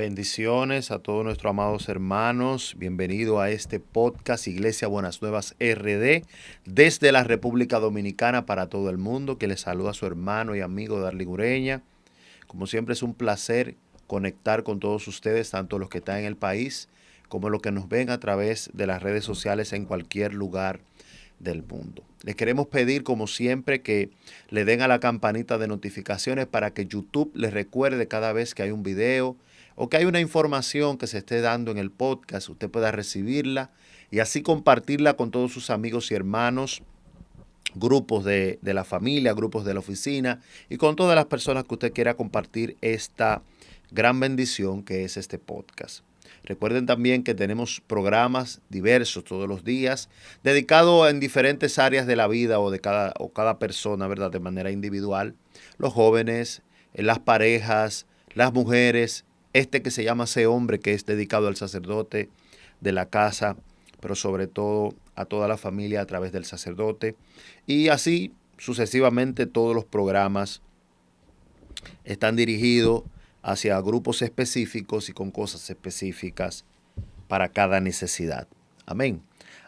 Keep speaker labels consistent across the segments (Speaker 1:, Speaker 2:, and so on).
Speaker 1: Bendiciones a todos nuestros amados hermanos. Bienvenido a este podcast Iglesia Buenas Nuevas RD desde la República Dominicana para todo el mundo. Que les saluda a su hermano y amigo Darly Gureña. Como siempre es un placer conectar con todos ustedes, tanto los que están en el país como los que nos ven a través de las redes sociales en cualquier lugar del mundo. Les queremos pedir, como siempre, que le den a la campanita de notificaciones para que YouTube les recuerde cada vez que hay un video o que hay una información que se esté dando en el podcast, usted pueda recibirla y así compartirla con todos sus amigos y hermanos, grupos de la familia, grupos de la oficina y con todas las personas que usted quiera compartir esta gran bendición que es este podcast. Recuerden también que tenemos programas diversos todos los días, dedicados en diferentes áreas de la vida o de cada persona, ¿verdad? De manera individual. Los jóvenes, las parejas, las mujeres, este que se llama Sé Hombre, que es dedicado al sacerdote de la casa, pero sobre todo a toda la familia a través del sacerdote. Y así sucesivamente todos los programas están dirigidos hacia grupos específicos y con cosas específicas para cada necesidad. Amén.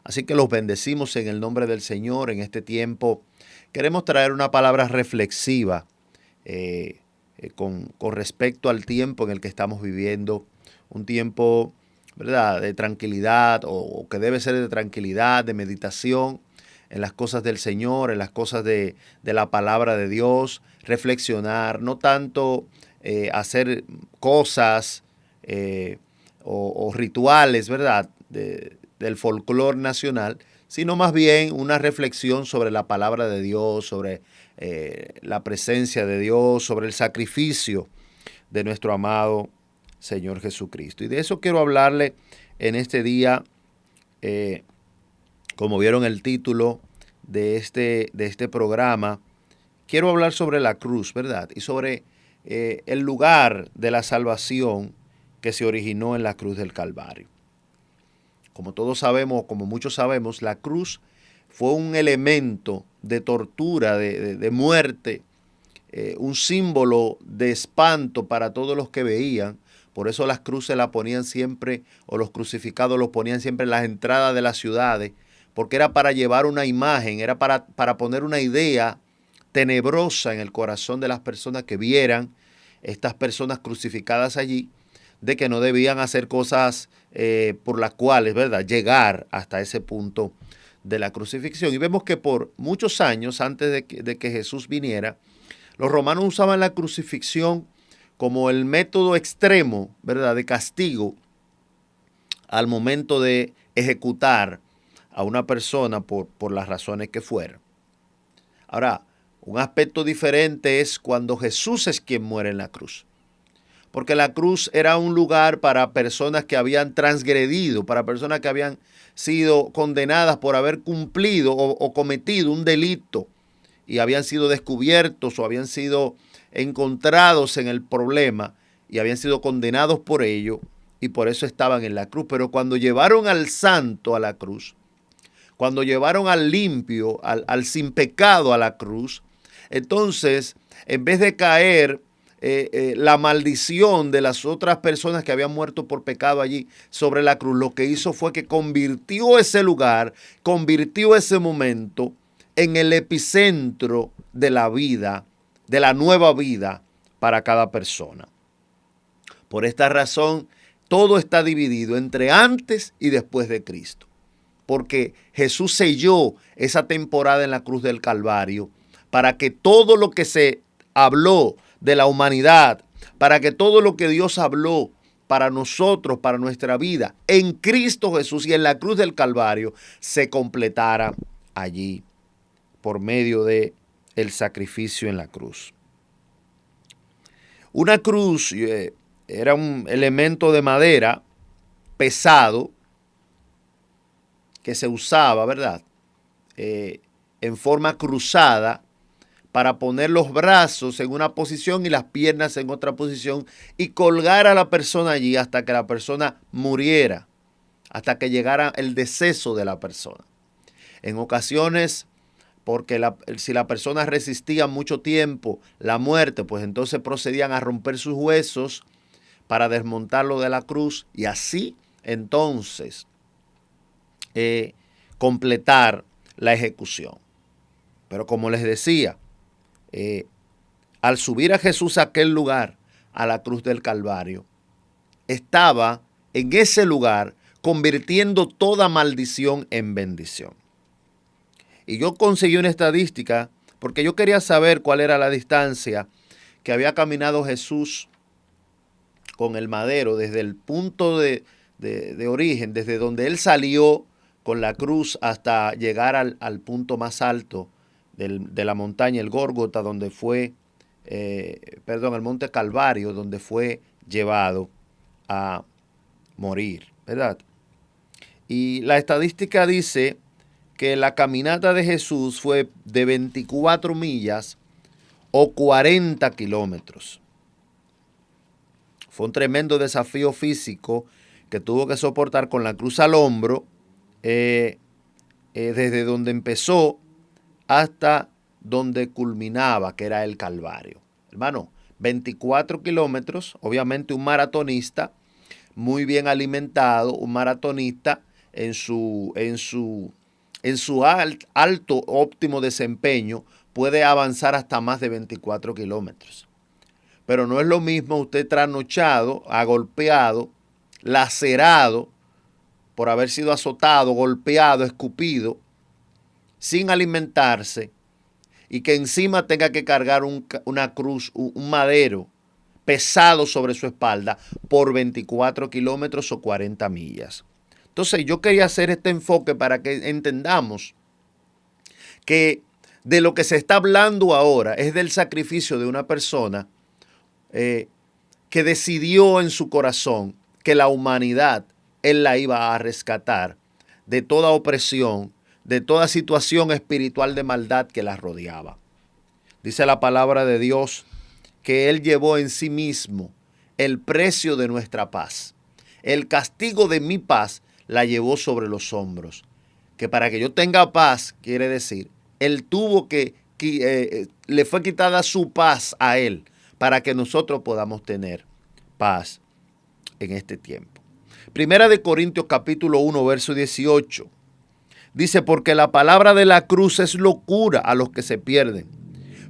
Speaker 1: Así que los bendecimos en el nombre del Señor. En este tiempo queremos traer una palabra reflexiva con respecto al tiempo en el que estamos viviendo. Un tiempo, ¿verdad?, de tranquilidad o que debe ser de tranquilidad, de meditación en las cosas del Señor, en las cosas de la palabra de Dios, reflexionar, no tanto hacer cosas o rituales, ¿verdad?, del folclore nacional, sino más bien una reflexión sobre la palabra de Dios, sobre la presencia de Dios, sobre el sacrificio de nuestro amado Señor Jesucristo. Y de eso quiero hablarle en este día, como vieron el título de este programa. Quiero hablar sobre la cruz, ¿verdad? Y sobre el lugar de la salvación que se originó en la cruz del Calvario. Como todos sabemos, como muchos sabemos, la cruz fue un elemento de tortura, de muerte, un símbolo de espanto para todos los que veían. Por eso las cruces las ponían siempre, o los crucificados los ponían siempre en las entradas de las ciudades, porque era para llevar una imagen, era para poner una idea tenebrosa en el corazón de las personas que vieran estas personas crucificadas allí, de que no debían hacer cosas por las cuales, ¿verdad?, llegar hasta ese punto de la crucifixión. Y vemos que por muchos años antes de que Jesús viniera, los romanos usaban la crucifixión como el método extremo, ¿verdad?, de castigo al momento de ejecutar a una persona por las razones que fueran. Ahora, un aspecto diferente es cuando Jesús es quien muere en la cruz. Porque la cruz era un lugar para personas que habían transgredido, para personas que habían sido condenadas por haber cumplido o cometido un delito y habían sido descubiertos o habían sido encontrados en el problema y habían sido condenados por ello y por eso estaban en la cruz. Pero cuando llevaron al santo a la cruz, cuando llevaron al limpio, al sin pecado a la cruz, entonces, en vez de caer la maldición de las otras personas que habían muerto por pecado allí sobre la cruz, lo que hizo fue que convirtió ese lugar, convirtió ese momento en el epicentro de la vida, de la nueva vida para cada persona. Por esta razón, todo está dividido entre antes y después de Cristo, porque Jesús selló esa temporada en la cruz del Calvario para que todo lo que se habló de la humanidad, para que todo lo que Dios habló para nosotros, para nuestra vida, en Cristo Jesús y en la cruz del Calvario, se completara allí por medio de el sacrificio en la cruz. Una cruz era un elemento de madera pesado que se usaba, ¿verdad?, en forma cruzada, para poner los brazos en una posición y las piernas en otra posición y colgar a la persona allí hasta que la persona muriera, hasta que llegara el deceso de la persona. En ocasiones, porque si la persona resistía mucho tiempo la muerte, pues entonces procedían a romper sus huesos para desmontarlo de la cruz y así entonces completar la ejecución. Pero como les decía, al subir a Jesús a aquel lugar, a la cruz del Calvario, estaba en ese lugar convirtiendo toda maldición en bendición. Y yo conseguí una estadística porque yo quería saber cuál era la distancia que había caminado Jesús con el madero desde el punto de origen, desde donde él salió con la cruz hasta llegar al punto más alto de la montaña, el Gólgota, donde fue, el monte Calvario, donde fue llevado a morir, ¿verdad? Y la estadística dice que la caminata de Jesús fue de 24 millas o 40 kilómetros. Fue un tremendo desafío físico que tuvo que soportar con la cruz al hombro, desde donde empezó hasta donde culminaba, que era el Calvario. Hermano, 24 kilómetros, obviamente un maratonista muy bien alimentado, un maratonista en su alto óptimo desempeño puede avanzar hasta más de 24 kilómetros. Pero no es lo mismo usted trasnochado, agolpeado, lacerado por haber sido azotado, golpeado, escupido, sin alimentarse y que encima tenga que cargar una cruz, un madero pesado sobre su espalda por 24 kilómetros o 40 millas. Entonces yo quería hacer este enfoque para que entendamos que de lo que se está hablando ahora es del sacrificio de una persona que decidió en su corazón que la humanidad él la iba a rescatar de toda opresión, de toda situación espiritual de maldad que la rodeaba. Dice la palabra de Dios que él llevó en sí mismo el precio de nuestra paz. El castigo de mi paz la llevó sobre los hombros. Que para que yo tenga paz, quiere decir, él tuvo le fue quitada su paz a él para que nosotros podamos tener paz en este tiempo. Primera de Corintios capítulo 1, verso 18. Dice, porque la palabra de la cruz es locura a los que se pierden,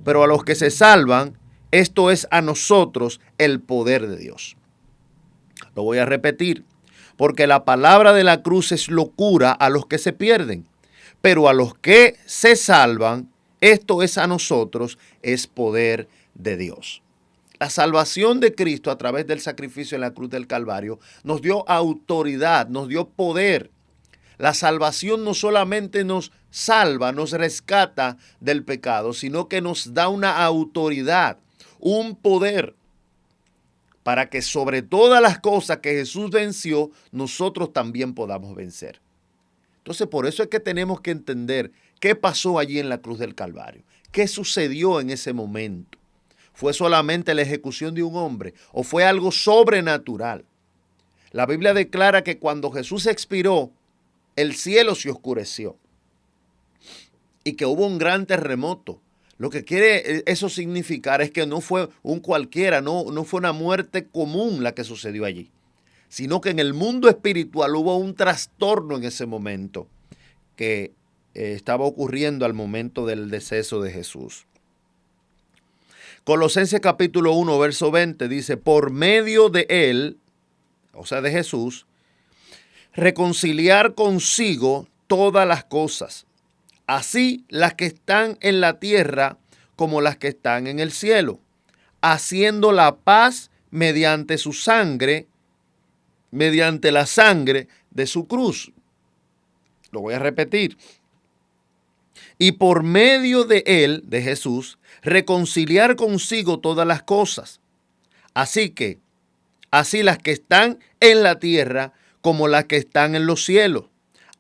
Speaker 1: pero a los que se salvan, esto es a nosotros el poder de Dios. Lo voy a repetir, porque la palabra de la cruz es locura a los que se pierden, pero a los que se salvan, esto es a nosotros, es poder de Dios. La salvación de Cristo a través del sacrificio en la cruz del Calvario nos dio autoridad, nos dio poder. La salvación no solamente nos salva, nos rescata del pecado, sino que nos da una autoridad, un poder para que sobre todas las cosas que Jesús venció, nosotros también podamos vencer. Entonces, por eso es que tenemos que entender qué pasó allí en la cruz del Calvario, qué sucedió en ese momento. ¿Fue solamente la ejecución de un hombre o fue algo sobrenatural? La Biblia declara que cuando Jesús expiró, el cielo se oscureció y que hubo un gran terremoto. Lo que quiere eso significar es que no fue un cualquiera, no fue una muerte común la que sucedió allí, sino que en el mundo espiritual hubo un trastorno en ese momento que estaba ocurriendo al momento del deceso de Jesús. Colosenses capítulo 1, verso 20 dice, por medio de él, o sea de Jesús, reconciliar consigo todas las cosas, así las que están en la tierra como las que están en el cielo, haciendo la paz mediante su sangre, mediante la sangre de su cruz. Lo voy a repetir. Y por medio de él, de Jesús, reconciliar consigo todas las cosas. Así las que están en la tierra como las que están en los cielos,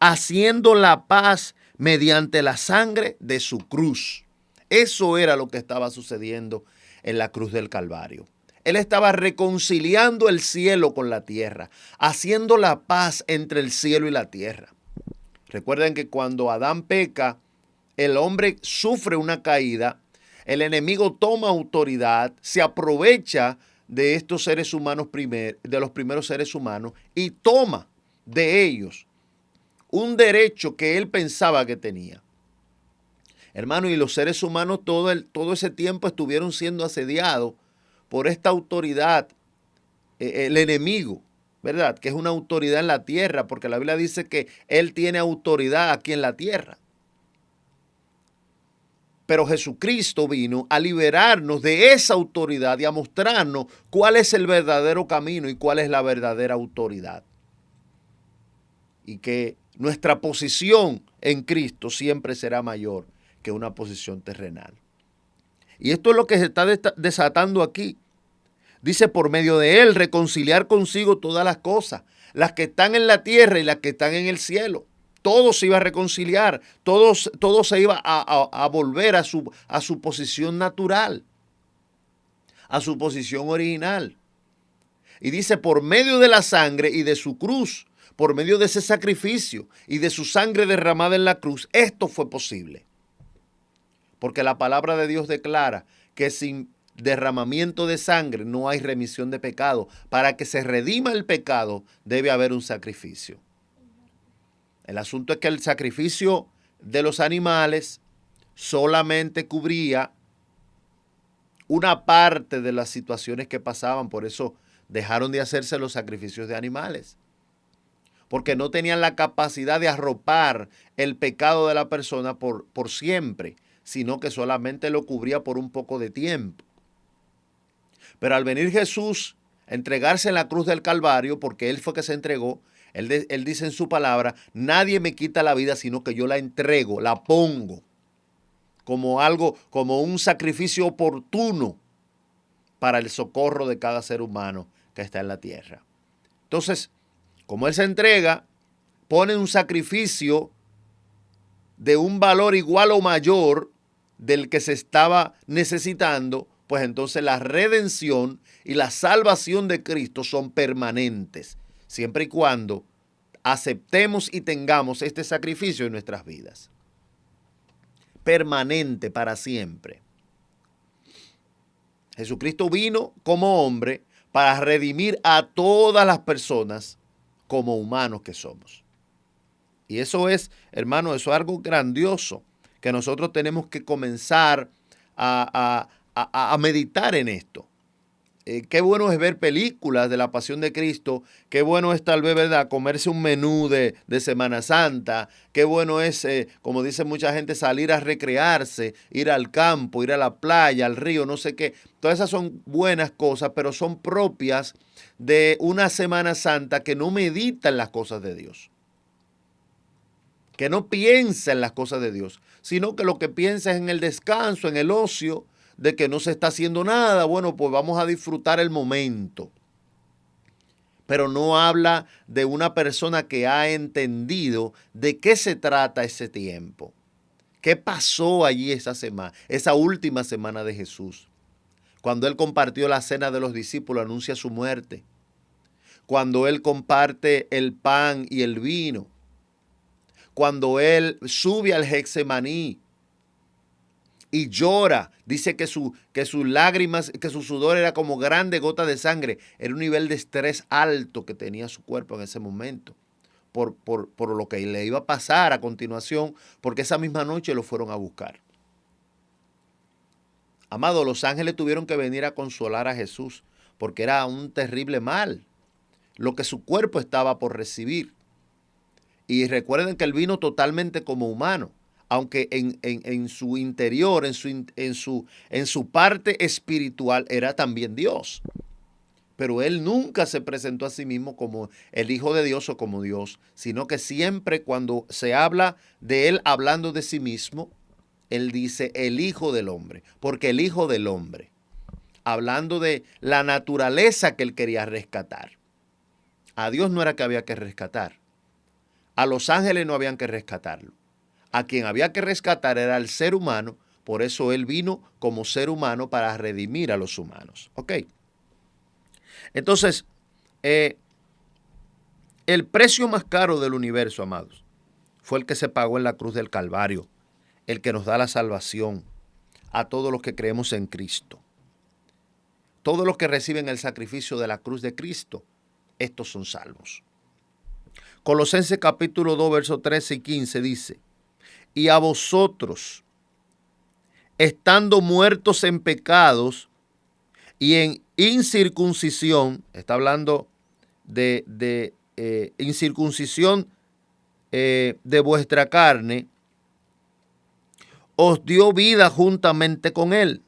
Speaker 1: haciendo la paz mediante la sangre de su cruz. Eso era lo que estaba sucediendo en la cruz del Calvario. Él estaba reconciliando el cielo con la tierra, haciendo la paz entre el cielo y la tierra. Recuerden que cuando Adán peca, el hombre sufre una caída, el enemigo toma autoridad, se aprovecha de estos seres humanos, de los primeros seres humanos, y toma de ellos un derecho que él pensaba que tenía. Hermano, y los seres humanos todo ese tiempo estuvieron siendo asediados por esta autoridad, el enemigo, ¿verdad? Que es una autoridad en la tierra, porque la Biblia dice que él tiene autoridad aquí en la tierra. Pero Jesucristo vino a liberarnos de esa autoridad y a mostrarnos cuál es el verdadero camino y cuál es la verdadera autoridad. Y que nuestra posición en Cristo siempre será mayor que una posición terrenal. Y esto es lo que se está desatando aquí. Dice, por medio de él reconciliar consigo todas las cosas, las que están en la tierra y las que están en el cielo. Todo se iba a reconciliar, todo se iba a volver a su posición natural, a su posición original. Y dice, por medio de la sangre y de su cruz, por medio de ese sacrificio y de su sangre derramada en la cruz, esto fue posible. Porque la palabra de Dios declara que sin derramamiento de sangre no hay remisión de pecado. Para que se redima el pecado debe haber un sacrificio. El asunto es que el sacrificio de los animales solamente cubría una parte de las situaciones que pasaban. Por eso dejaron de hacerse los sacrificios de animales. Porque no tenían la capacidad de arropar el pecado de la persona por siempre, sino que solamente lo cubría por un poco de tiempo. Pero al venir Jesús a entregarse en la cruz del Calvario, porque él fue que se entregó, él dice en su palabra, nadie me quita la vida, sino que yo la entrego, la pongo como algo, como un sacrificio oportuno para el socorro de cada ser humano que está en la tierra. Entonces, como él se entrega, pone un sacrificio de un valor igual o mayor del que se estaba necesitando, pues entonces la redención y la salvación de Cristo son permanentes, siempre y cuando aceptemos y tengamos este sacrificio en nuestras vidas. Permanente para siempre. Jesucristo vino como hombre para redimir a todas las personas como humanos que somos. Y eso es, hermano, eso es algo grandioso que nosotros tenemos que comenzar a meditar en esto. Qué bueno es ver películas de la Pasión de Cristo, qué bueno es tal vez, ¿verdad?, comerse un menú de Semana Santa, qué bueno es, como dice mucha gente, salir a recrearse, ir al campo, ir a la playa, al río, no sé qué. Todas esas son buenas cosas, pero son propias de una Semana Santa que no medita en las cosas de Dios, que no piensa en las cosas de Dios, sino que lo que piensa es en el descanso, en el ocio, de que no se está haciendo nada. Bueno, pues vamos a disfrutar el momento. Pero no habla de una persona que ha entendido de qué se trata ese tiempo. ¿Qué pasó allí esa semana, esa última semana de Jesús? Cuando él compartió la cena de los discípulos, anuncia su muerte. Cuando él comparte el pan y el vino. Cuando él sube al Getsemaní y llora, dice que sus lágrimas, que su sudor era como grande gota de sangre. Era un nivel de estrés alto que tenía su cuerpo en ese momento por lo que le iba a pasar a continuación, porque esa misma noche lo fueron a buscar. Amado, los ángeles tuvieron que venir a consolar a Jesús porque era un terrible mal lo que su cuerpo estaba por recibir. Y recuerden que él vino totalmente como humano, aunque en su interior, en su parte espiritual era también Dios. Pero él nunca se presentó a sí mismo como el Hijo de Dios o como Dios, sino que siempre cuando se habla de él hablando de sí mismo, él dice el Hijo del Hombre, porque el Hijo del Hombre, hablando de la naturaleza que él quería rescatar. A Dios no era que había que rescatar. A los ángeles no habían que rescatarlo. A quien había que rescatar era al ser humano, por eso él vino como ser humano para redimir a los humanos. ¿Ok? Entonces, el precio más caro del universo, amados, fue el que se pagó en la cruz del Calvario, el que nos da la salvación a todos los que creemos en Cristo. todos los que reciben el sacrificio de la cruz de Cristo, estos son salvos. Colosenses capítulo 2, versos 13 y 15 dice: y a vosotros, estando muertos en pecados y en incircuncisión, está hablando de incircuncisión de vuestra carne, os dio vida juntamente con él,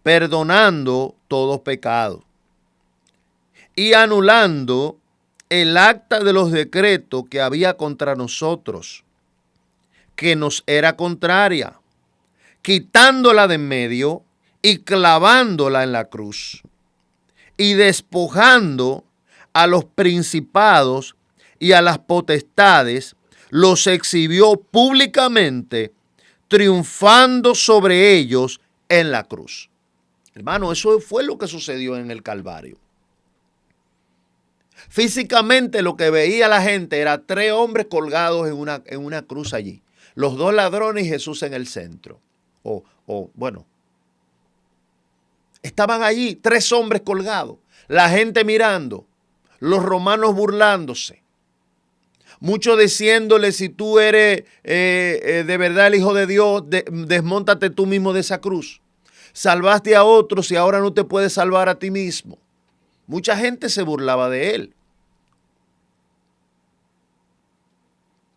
Speaker 1: perdonando todos pecados y anulando el acta de los decretos que había contra nosotros, que nos era contraria, quitándola de en medio y clavándola en la cruz, y despojando a los principados y a las potestades, los exhibió públicamente, triunfando sobre ellos en la cruz. Hermano, eso fue lo que sucedió en el Calvario. Físicamente lo que veía la gente era 3 hombres colgados en una cruz allí. Los 2 ladrones y Jesús en el centro. Bueno, estaban allí 3 hombres colgados. La gente mirando. Los romanos burlándose. Muchos diciéndole: si tú eres de verdad el Hijo de Dios, desmóntate tú mismo de esa cruz. Salvaste a otros y ahora no te puedes salvar a ti mismo. Mucha gente se burlaba de él.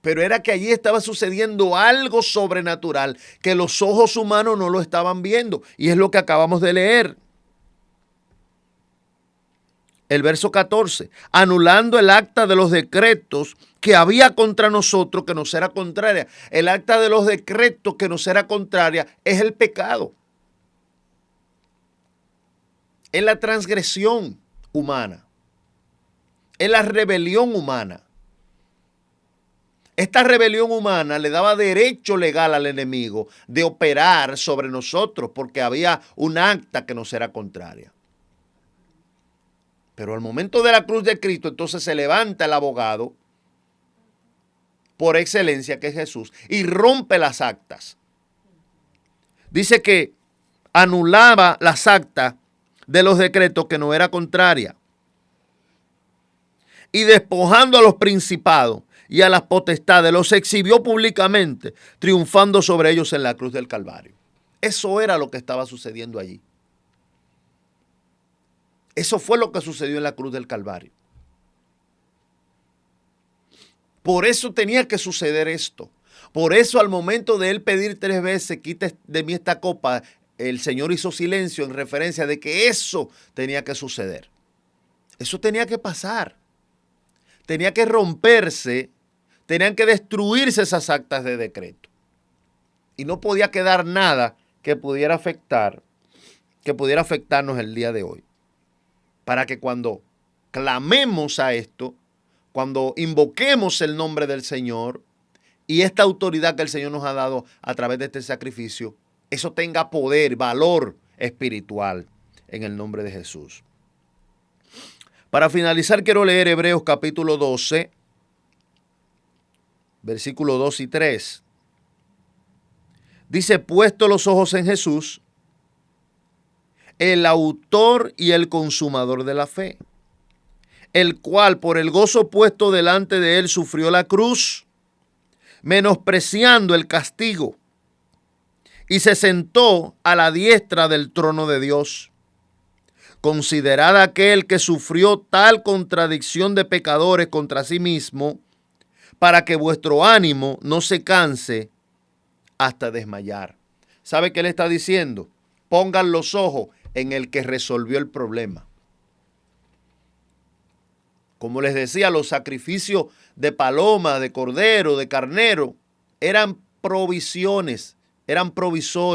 Speaker 1: Pero era que allí estaba sucediendo algo sobrenatural que los ojos humanos no lo estaban viendo. Y es lo que acabamos de leer. El verso 14. Anulando el acta de los decretos que había contra nosotros, que nos era contraria. El acta de los decretos que nos era contraria es el pecado. Es la transgresión humana. Es la rebelión humana. Esta rebelión humana le daba derecho legal al enemigo de operar sobre nosotros porque había un acta que nos era contraria. Pero al momento de la cruz de Cristo, entonces se levanta el abogado por excelencia, que es Jesús, y rompe las actas. Dice que anulaba las actas de los decretos que no era contraria. Y despojando a los principados y a las potestades, los exhibió públicamente, triunfando sobre ellos en la cruz del Calvario. Eso era lo que estaba sucediendo allí. Eso fue lo que sucedió en la cruz del Calvario. Por eso tenía que suceder esto. Por eso al momento de él pedir 3 veces, quite de mí esta copa, el Señor hizo silencio en referencia de que eso tenía que suceder. Eso tenía que pasar. Tenía que romperse, tenían que destruirse esas actas de decreto. Y no podía quedar nada que pudiera afectarnos el día de hoy. Para que cuando clamemos a esto, cuando invoquemos el nombre del Señor y esta autoridad que el Señor nos ha dado a través de este sacrificio, eso tenga poder, valor espiritual en el nombre de Jesús. Para finalizar, quiero leer Hebreos capítulo 12, versículos 2 y 3. Dice: puesto los ojos en Jesús, el autor y el consumador de la fe, el cual por el gozo puesto delante de él sufrió la cruz, menospreciando el castigo, y se sentó a la diestra del trono de Dios. Considerad aquel que sufrió tal contradicción de pecadores contra sí mismo, para que vuestro ánimo no se canse hasta desmayar. ¿Sabe qué le está diciendo? Pongan los ojos en el que resolvió el problema. Como les decía, los sacrificios de paloma, de cordero, de carnero, eran provisiones, eran provisorios.